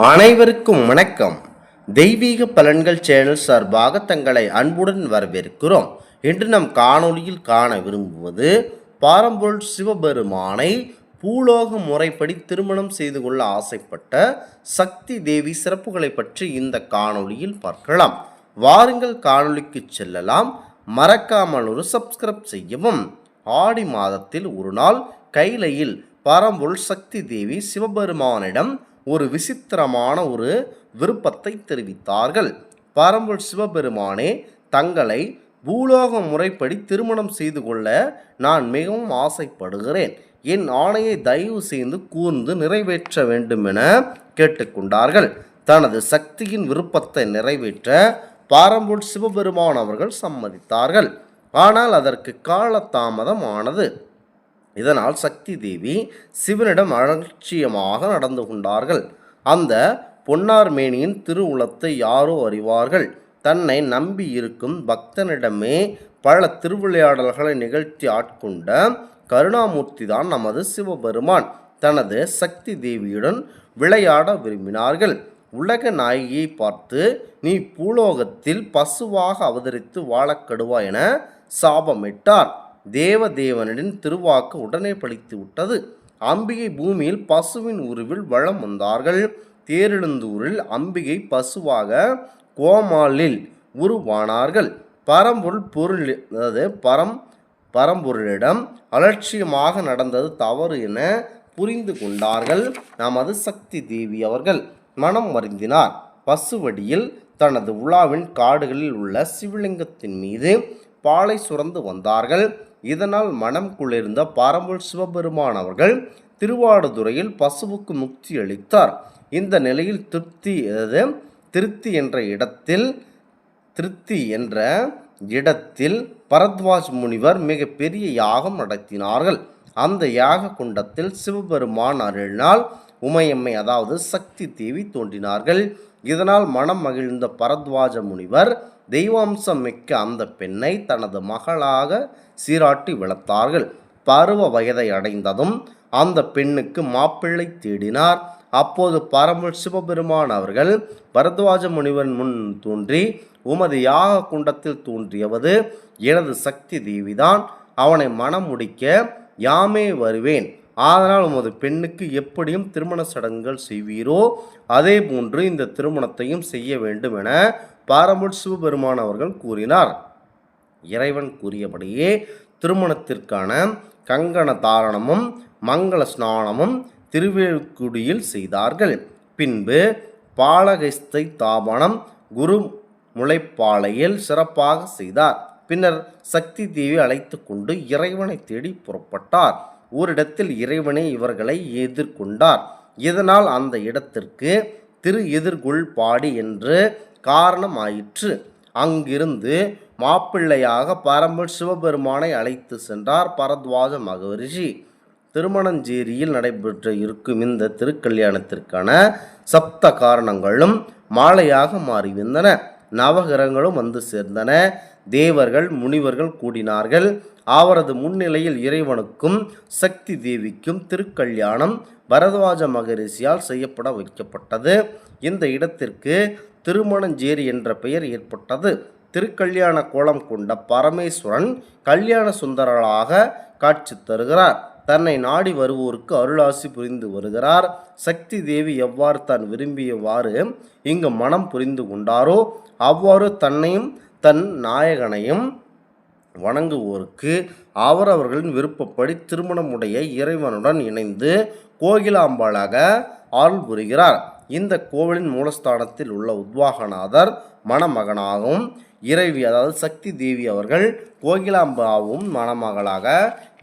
அனைவருக்கும் வணக்கம். தெய்வீக பலன்கள் சேனல் சார்பாக தங்களை அன்புடன் வரவேற்கிறோம். இன்று நம் காணொளியில் காண விரும்புவது பாரம்பொருள் சிவபெருமானை பூலோக முறைப்படி திருமணம் செய்து கொள்ள ஆசைப்பட்ட சக்தி தேவி சிறப்புகளை பற்றி இந்த காணொளியில் பார்க்கலாம். வாருங்கள் காணொளிக்கு செல்லலாம். மறக்காமல் ஒரு சப்ஸ்கிரைப் செய்யவும். ஆடி மாதத்தில் ஒரு நாள் கைலையில் பாரம்பொருள் சக்தி தேவி சிவபெருமானிடம் ஒரு விசித்திரமான ஒரு விருப்பத்தை தெரிவித்தார்கள். பரம்பொருள் சிவபெருமானே, தங்களை பூலோக முறைப்படி திருமணம் செய்து கொள்ள நான் மிகவும் ஆசைப்படுகிறேன். என் ஆணையை தயவு செய்து கூர்ந்து நிறைவேற்ற வேண்டும் என கேட்டுக்கொண்டார்கள். தனது சக்தியின் விருப்பத்தை நிறைவேற்ற பரம்பொருள் சிவபெருமான் அவர்கள் சம்மதித்தார்கள். ஆனால் அதற்கு காலதாமதம் ஆனது. இதனால் சக்தி தேவி சிவனிடம் அலட்சியமாக நடந்து கொண்டார்கள். அந்த பொன்னார் மேனியின் திருவுளத்தை யாரோ அறிவார்கள். தன்னை நம்பி இருக்கும் பக்தனிடமே பல திருவிளையாடல்களை நிகழ்த்தி ஆட்கொண்ட கருணாமூர்த்தி தான் நமது சிவபெருமான். தனது சக்தி தேவியுடன் விளையாட விரும்பினார்கள். உலக நாயகியை பார்த்து, நீ பூலோகத்தில் பசுவாக அவதரித்து வாழக்கடுவா என சாபமிட்டார். தேவதேவனின் திருவாக்கு உடனே பலித்து விட்டது. அம்பிகை பூமியில் பசுவின் உருவில் வளம் வந்தார்கள். தேரெழுந்தூரில் அம்பிகை பசுவாக கோமாலில் உருவானார்கள். பரம்பொருளிடம் அலட்சியமாக நடந்தது தவறு என புரிந்து கொண்டார்கள். நமது சக்தி தேவி அவர்கள் மனம் வருந்தினார். பசுவடியில் தனது உலாவின் காடுகளில் உள்ள சிவலிங்கத்தின் மீது பாலை சுரந்து வந்தார்கள். இதனால் மனம் குளிர்ந்த பரம்பொருள் சிவபெருமான் அவர்கள் திருவாடுதுறையில் பசுவுக்கு முக்தி அளித்தார். இந்த நிலையில் திருத்தி என்ற இடத்தில் பரத்வாஜ் முனிவர் மிக பெரிய யாகம் நடத்தினார்கள். அந்த யாக குண்டத்தில் சிவபெருமான் அருளினால் உமையம்மை அதாவது சக்தி தேவி தோன்றினார்கள். இதனால் மனம் மகிழ்ந்த பரத்வாஜ முனிவர் தெய்வாம்சம் மிக்க அந்த பெண்ணை தனது மகளாக சீராட்டி வளர்த்தார்கள். பருவ வயதை அடைந்ததும் அந்த பெண்ணுக்கு மாப்பிள்ளை தேடினார். அப்போது பரம்பொருள் சிவபெருமான் அவர்கள் பரத்வாஜ முனிவன் முன் தோன்றி, உமது யாக குண்டத்தில் தோன்றியவது எனது சக்தி தேவிதான். அவனை மனம் முடிக்க யாமே வருவேன். அதனால் உமது பெண்ணுக்கு எப்படியும் திருமண சடங்குகள் செய்வீரோ அதே போன்று இந்த திருமணத்தையும் செய்ய வேண்டும் என பரம்பொருள் சிவபெருமான் அவர்கள் கூறினார். இறைவன் கூறியபடியே திருமணத்திற்கான கங்கண தாரணமும் மங்கள ஸ்நானமும் திருவேற்குடியில் செய்தார்கள். பின்பு பாலகைஸ்தை தாபனம் குரு முளைப்பாளையில் சிறப்பாக செய்தார். பின்னர் சக்தி தேவி அழைத்து கொண்டு இறைவனை தேடி புறப்பட்டார். ஓரிடத்தில் இறைவனை இவர்களை எதிர்கொண்டார். இதனால் அந்த இடத்திற்கு திரு எதிர்கொள் பாடி என்று காரணம் ஆயிற்று. அங்கிருந்து மாப்பிள்ளையாக பரம்பொருள் சிவபெருமானை அழைத்து சென்றார் பரத்வாஜ மகரிஷி. திருமணஞ்சேரியில் நடைபெற்ற இருக்கும் இந்த திருக்கல்யாணத்திற்கான சப்த காரணங்களும் மாலையாக மாறிவிந்தன. நவகிரகங்களும் வந்து சேர்ந்தன. தேவர்கள் முனிவர்கள் கூடினார்கள். அவரது முன்னிலையில் இறைவனுக்கும் சக்தி தேவிக்கும் திருக்கல்யாணம் பரத்வாஜ மகரிஷியால் செய்யப்பட வைக்கப்பட்டது. இந்த இடத்திற்கு திருமணஞ்சேரி என்ற பெயர் ஏற்பட்டது. திருக்கல்யாண கோலம் கொண்ட பரமேஸ்வரன் கல்யாண சுந்தரராக காட்சி தருகிறார். தன்னை நாடி வருவோருக்கு அருளாசி புரிந்து வருகிறார். சக்தி தேவி எவ்வாறு தான் விரும்பியவாறு இங்கு மனம் புரிந்து கொண்டாரோ அவ்வாறு தன்னையும் தன் நாயகனையும் வணங்குவோருக்கு அவரவர்களின் விருப்பப்படி திருமணமுடைய இறைவனுடன் இணைந்து கோகிலாம்பாளாக அருள் புரிகிறார். இந்த கோவிலின் மூலஸ்தானத்தில் உள்ள உத்வாகநாதர் மணமகனாகவும் இறைவி அதாவது சக்தி தேவி அவர்கள் கோகிலாம்பாவும் மணமகளாக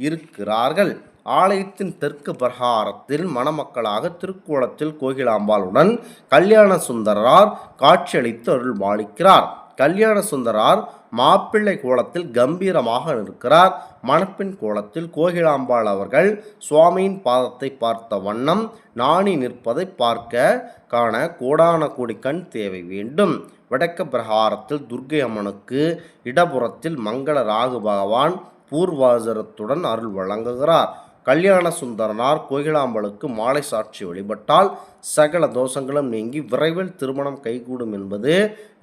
இருக்கிறார்கள். ஆலயத்தின் தெற்கு பிரகாரத்தில் மணமக்களாக திருக்கோலத்தில் கோகிலாம்பாளுடன் கல்யாண சுந்தரரார் காட்சியளித்து அருள் பாலிக்கிறார். கல்யாண சுந்தரார் மாப்பிள்ளை கோலத்தில் கம்பீரமாக இருக்கிறார். மணப்பெண் கோலத்தில் கோகிலாம்பாள் அவர்கள் சுவாமியின் பாதத்தை பார்த்த வண்ணம் நாணி நிற்பதை பார்க்க காண கோடான கோடி கண் தேவை வேண்டும். வடக்க பிரகாரத்தில் துர்க்கை அம்மனுக்கு இடப்புறத்தில் மங்கள ராகு பகவான் பூர்வாசரத்துடன் அருள் வழங்குகிறார். கல்யாண சுந்தரனார் கோகிலாம்பலுக்கு மாலை சாட்சி வழிபட்டால் சகல தோஷங்களும் நீங்கி விரைவில் திருமணம் கைகூடும் என்பது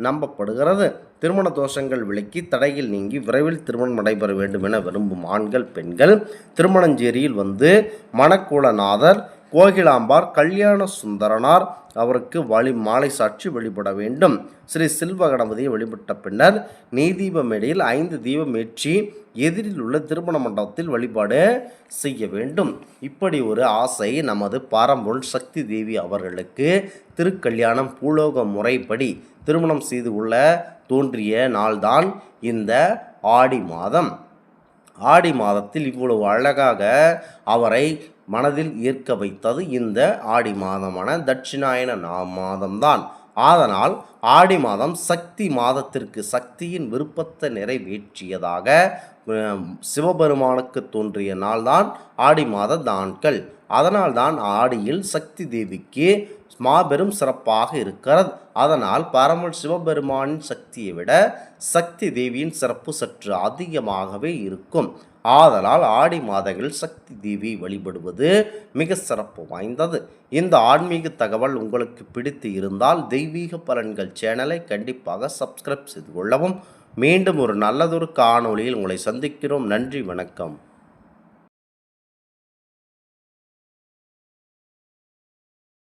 நம்பப்படுகிறது. திருமண தோஷங்கள் விலக்கி தடையில் நீங்கி விரைவில் திருமணம் நடைபெற வேண்டும் என விரும்பும் ஆண்கள் பெண்கள் திருமணஞ்சேரியில் வந்து மணக்குளநாதர் கோகிலாம்பார் கல்யாண சுந்தரனார் அவருக்கு மாலை சாட்சி வழிபட வேண்டும். ஸ்ரீ செல்வ கணபதியை வழிபட்ட பின்னர் நெய்தீப மேடையில் 5 தீபம் ஏற்றி எதிரில் உள்ள திருமண மண்டபத்தில் வழிபாடு செய்ய வேண்டும். இப்படி ஒரு ஆசை நமது பரம்பொருள் சக்தி தேவி அவர்களுக்கு திருக்கல்யாணம் பூலோக முறைப்படி திருமணம் செய்து கொள்ள தோன்றிய நாள்தான் இந்த ஆடி மாதம். ஆடி மாதத்தில் இவ்வளவு அழகாக அவரை மனதில் ஈர்க்க வைத்தது இந்த ஆடி மாதமான தட்சிணாயன மாதம்தான். அதனால் ஆடி மாதம் சக்தி மாதத்திற்கு சக்தியின் விருப்பத்தை நிறைவேற்றியதாக சிவபெருமானுக்கு தோன்றிய நாள்தான் ஆடி மாத நாட்கள். அதனால்தான் ஆடியில் சக்தி தேவிக்கு மாபெரும் சிறப்பாக இருக்கிறது. அதனால் பரமள் சிவபெருமானின் சக்தியை விட சக்தி தேவியின் சிறப்பு சற்று அதிகமாகவே இருக்கும். ஆதலால் ஆடி மாதங்களில் சக்தி தேவி வழிபடுவது மிக சிறப்பு வாய்ந்தது. இந்த ஆன்மீக தகவல் உங்களுக்கு பிடித்து இருந்தால் தெய்வீக பலன்கள் சேனலை கண்டிப்பாக சப்ஸ்கிரைப் செய்து கொள்ளவும். மீண்டும் ஒரு நல்லதொரு காணொளியில் உங்களை சந்திக்கிறோம். நன்றி, வணக்கம்.